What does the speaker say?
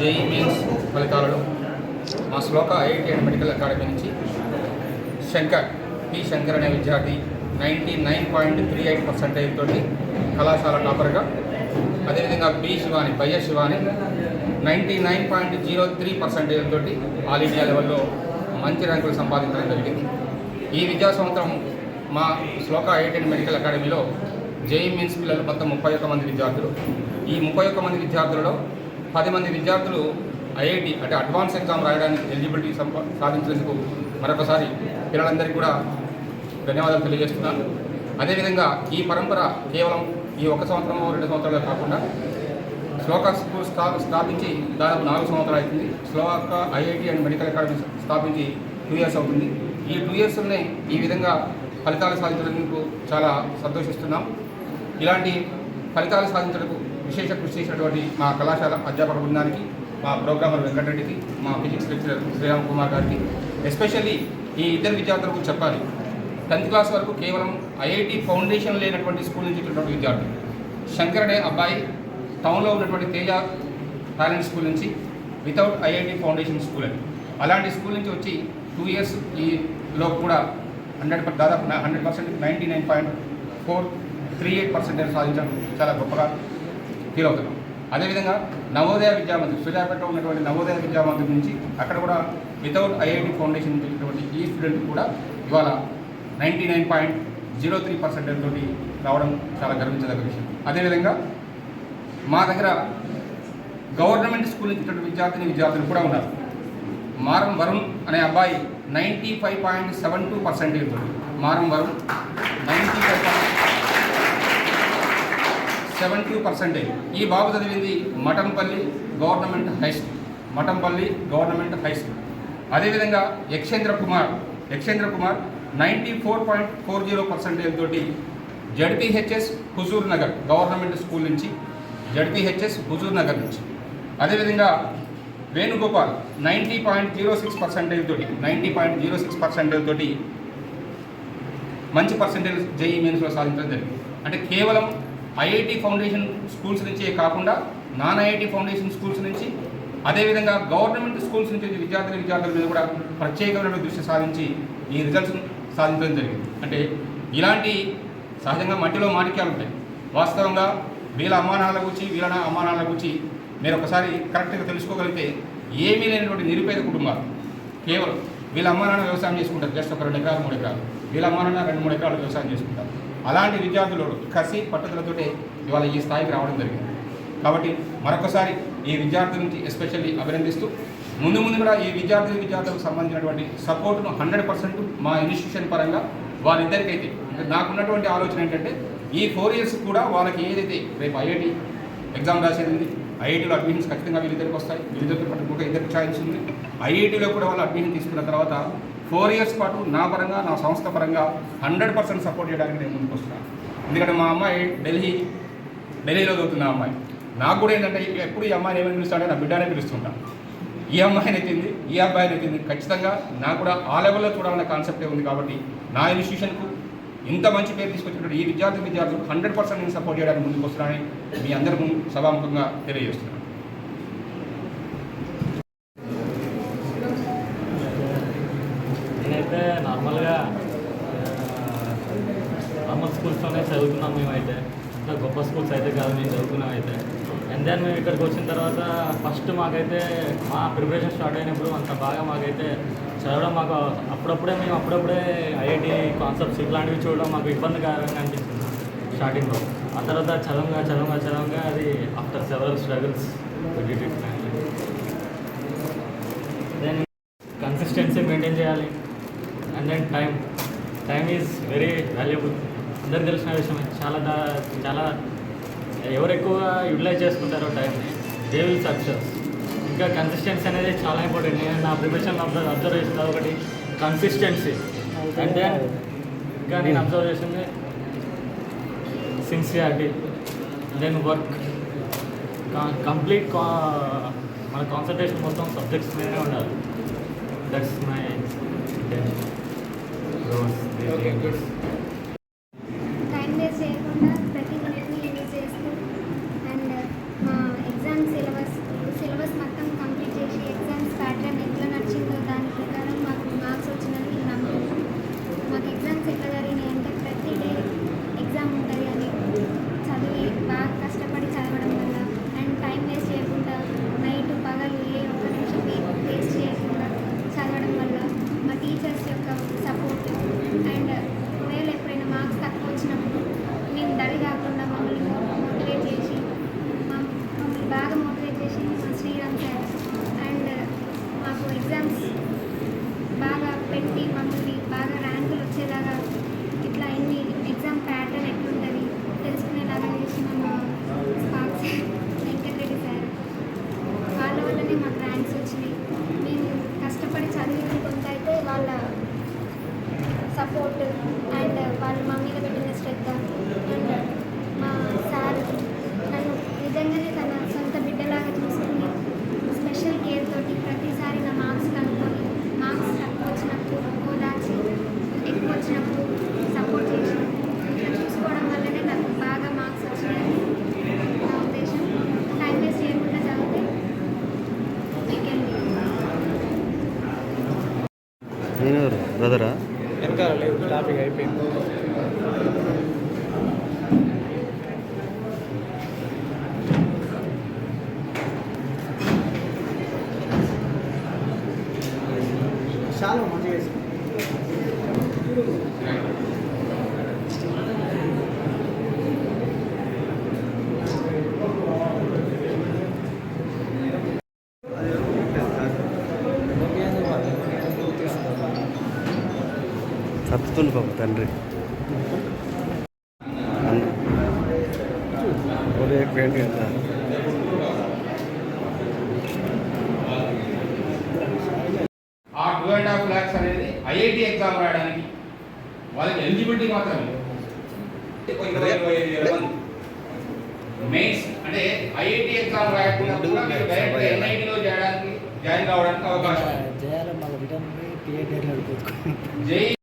JEE mains ఫలితాలలో మా శ్లోక IIT and medical academy నుంచి శంకర్ అనే విద్యార్థి 99.38% తోటి కళాశాల టాపర్గా, అదేవిధంగా బయ్య శివాని 99.03% తోటి ఆల్ ఇండియా లెవెల్లో మంచి ర్యాంకులు సంపాదించడం జరిగింది. ఈ విద్యా సంవత్సరం మా శ్లోక ఐఐటి అండ్ మెడికల్ అకాడమీలో జేఈ మెయిన్స్ పిల్లలు మొత్తం 31 మంది విద్యార్థులు. ఈ 31 మంది విద్యార్థులలో 10 మంది విద్యార్థులు ఐఐటి అంటే అడ్వాన్స్ ఎగ్జామ్ రాయడానికి ఎలిజిబిలిటీ సాధించేందుకు మరొకసారి పిల్లలందరికీ కూడా ధన్యవాదాలు తెలియజేస్తున్నాను. అదేవిధంగా ఈ పరంపర కేవలం ఈ 1 సంవత్సరమో 2 సంవత్సరాలు కాకుండా శ్లోక స్కూల్ స్థాపించి దాదాపు 4 సంవత్సరాలు అవుతుంది. శ్లోక ఐఐటి అండ్ మెడికల్ అకాడమీ స్థాపించి 2 years అవుతుంది. ఈ 2 yearsలోనే ఈ విధంగా ఫలితాలు సాధించడానికి చాలా సంతోషిస్తున్నాం. ఇలాంటి ఫలితాలు సాధించడానికి విశేష కృషి చేసినటువంటి మా కళాశాల అధ్యాపక బృందానికి, మా ప్రోగ్రామర్ వెంకటరెడ్డికి, మా ఫిజిక్స్ లెక్చరర్ శ్రీరామ్ కుమార్ గారికి, ఎస్పెషల్లీ ఈ ఇద్దరు విద్యార్థులకు చెప్పాలి. 10th క్లాస్ వరకు కేవలం ఐఐటి ఫౌండేషన్ లేనటువంటి స్కూల్ నుంచి వచ్చినటువంటి విద్యార్థులు. శంకర్ అనే అబ్బాయి టౌన్లో ఉన్నటువంటి తేజ టాలెంట్ స్కూల్ నుంచి వితౌట్ ఐఐటి ఫౌండేషన్ స్కూల్ అని, అలాంటి స్కూల్ నుంచి వచ్చి 2 years ఈలో కూడా దాదాపు 100% 99.438% సాధించడం చాలా గొప్పగా ఫీల్ అవుతున్నాం. అదేవిధంగా నవోదయ విద్యామందిర్, సూర్యాపేటలో ఉన్నటువంటి నవోదయ విద్యామందిర్ నుంచి అక్కడ కూడా వితౌట్ ఐఐటి ఫౌండేషన్ నుంచి వచ్చినటువంటి ఈ స్టూడెంట్ కూడా ఇవాళ 99.03% తోటి రావడం చాలా గర్వించదగ్గ విషయం. అదేవిధంగా మా దగ్గర గవర్నమెంట్ స్కూల్ నుంచి విద్యార్థులు కూడా ఉన్నారు. మారం వరుణ్ అనే అబ్బాయి 95.72% తోటి, మారం వరుణ్ 95.72%. ఈ బాబు చదివింది మఠంపల్లి గవర్నమెంట్ హై స్కూల్. అదేవిధంగా యక్షేంద్ర కుమార్ 94.40% తోటి ZPHS Huzur Nagar government school నుంచి, జడ్పీహెచ్ఎస్ హుజూర్ నగర్ నుంచి. అదేవిధంగా వేణుగోపాల్ 90.06% తోటి మంచి పర్సెంటేజ్ జేఈ మెయిన్స్లో సాధించడం జరిగింది. అంటే కేవలం ఐఐటి ఫౌండేషన్ స్కూల్స్ నుంచే కాకుండా నాన్ ఐఐటి ఫౌండేషన్ స్కూల్స్ నుంచి, అదేవిధంగా గవర్నమెంట్ స్కూల్స్ నుంచి విద్యార్థుల మీద కూడా ప్రత్యేకమైన దృష్టి సాధించి ఈ రిజల్ట్స్ సాధించడం జరిగింది. అంటే ఇలాంటి సహజంగా మట్టిలో మాణిక్యాలు ఉంటాయి. వాస్తవంగా వీళ్ళ అమ్మానాన్నల గురించి మీరు ఒకసారి కరెక్ట్గా తెలుసుకోగలిగితే ఏమీ లేనటువంటి నిరుపేద కుటుంబాలు, కేవలం వీళ్ళ అమ్మానాన్న వ్యవసాయం చేసుకుంటారు, జస్ట్ ఒక 2 ఎకరాలు 3 ఎకరాలు, వీళ్ళ అమ్మానాన్న 2-3 ఎకరాలు వ్యవసాయం చేసుకుంటారు. అలాంటి విద్యార్థులు కసి పట్టుదలతోటే ఇవాళ ఈ స్థాయికి రావడం జరిగింది. కాబట్టి మరొకసారి ఈ విద్యార్థుల నుంచి ఎస్పెషల్లీ అభినందిస్తూ ముందు కూడా ఈ విద్యార్థులకు సంబంధించినటువంటి సపోర్ట్ను 100% మా ఇన్స్టిట్యూషన్ పరంగా వారిద్దరికైతే, నాకున్నటువంటి ఆలోచన ఏంటంటే ఈ 4 years కూడా వాళ్ళకి ఏదైతే రేపు ఐఐటి ఎగ్జామ్ రాసేది ఉంది, ఐఐటీలో అడ్మిషన్స్ ఖచ్చితంగా వీళ్ళిద్దరికి వస్తాయి, వీళ్ళిద్దరితో పాటు ఇంకొక 2 ఛాయిస్ ఉంది. ఐఐటీలో కూడా వాళ్ళు అడ్మిషన్ తీసుకున్న తర్వాత 4 years పాటు నా పరంగా, నా సంస్థ పరంగా 100% సపోర్ట్ చేయడానికి నేను ముందుకు వస్తున్నాను. ఎందుకంటే మా అమ్మాయి ఢిల్లీలో చదువుతున్న అమ్మాయి. నాకు కూడా ఏంటంటే ఎప్పుడు ఈ అమ్మాయిని ఏమైనా పిలుస్తాడే నా బిడ్డనే పిలుస్తుంటాను. ఈ అమ్మాయిని ఎత్తింది, ఈ అబ్బాయిని ఎత్తింది, ఖచ్చితంగా నాకు కూడా ఆ లెవెల్లో చూడాలనే కాన్సెప్టే ఉంది. కాబట్టి నా ఇన్స్టిట్యూషన్కు ఇంత మంచి పేరు తీసుకొచ్చినటువంటి ఈ విద్యార్థులు 100% నేను సపోర్ట్ చేయడానికి ముందుకు వస్తున్నానని మీ అందరి ముందు సభాముఖంగా తెలియజేస్తున్నాను. నేనైతే నార్మల్ స్కూల్స్లోనే చదువుకున్నాం. మేమైతే అంత గొప్ప స్కూల్స్ అయితే కాదు మేము చదువుకున్నాం అయితే. అండ్ దెన్ మేము ఇక్కడికి వచ్చిన తర్వాత ఫస్ట్ మాకైతే మా ప్రిపరేషన్ స్టార్ట్ అయినప్పుడు అంత బాగా మాకైతే చదవడం అప్పుడప్పుడే ఐఐటి కాన్సెప్ట్స్ ఇట్లాంటివి చూడడం మాకు ఇబ్బందికరంగా అనిపించింది స్టార్టింగ్లో. ఆ తర్వాత చదవంగా అది after several struggles then consistency maintain చేయాలి. And then time is very valuable. అందరికి తెలిసిన విషయమే. చాలా ఎవరు ఎక్కువగా యూటిలైజ్ చేసుకుంటారో టైంని దే విల్ సక్సెస్. ఇంకా కన్సిస్టెన్సీ అనేది చాలా ఇంపార్టెంట్. నేను నా ప్రిపరేషన్లో అబ్జర్వ్ చేసింది ఒకటి కన్సిస్టెన్సీ. అండ్ దెన్ ఇంకా నేను అబ్జర్వ్ చేసింది సిన్సియారిటీ, దెన్ వర్క్. కంప్లీట్ మన కాన్సన్ట్రేషన్ మొత్తం సబ్జెక్ట్స్ మీదనే ఉండాలి. That's my intention. Time waste చేయకుండా ప్రతి మినిట్ని యూజ్ చేస్తూ అండ్ మా ఎగ్జామ్ సిలబస్ మొత్తం బ్రదరా వెనకాల లేదు ట్రాఫిక్ అయిపోయింది. చాలా మంచిగా వేసి సత్తుతుండు పాప తండ్రి పెయింట్ కదా ఆ 2.5 lakhs అనేది ఐఐటి ఎగ్జామ్ రాయడానికి వాళ్ళకి ఎలిజిబిలిటీ మాత్రమే. మెయిన్స్ అంటే ఐఐటి ఎగ్జామ్ రాయకుండా కూడా మీరు డైరెక్ట్ ఎన్ఐటిలో జాయిన్ కావడానికి అవకాశం. చేయాలి మళ్ళీ రిటర్న్ పిఏ డేట్ నడుపుకోవాలి. జై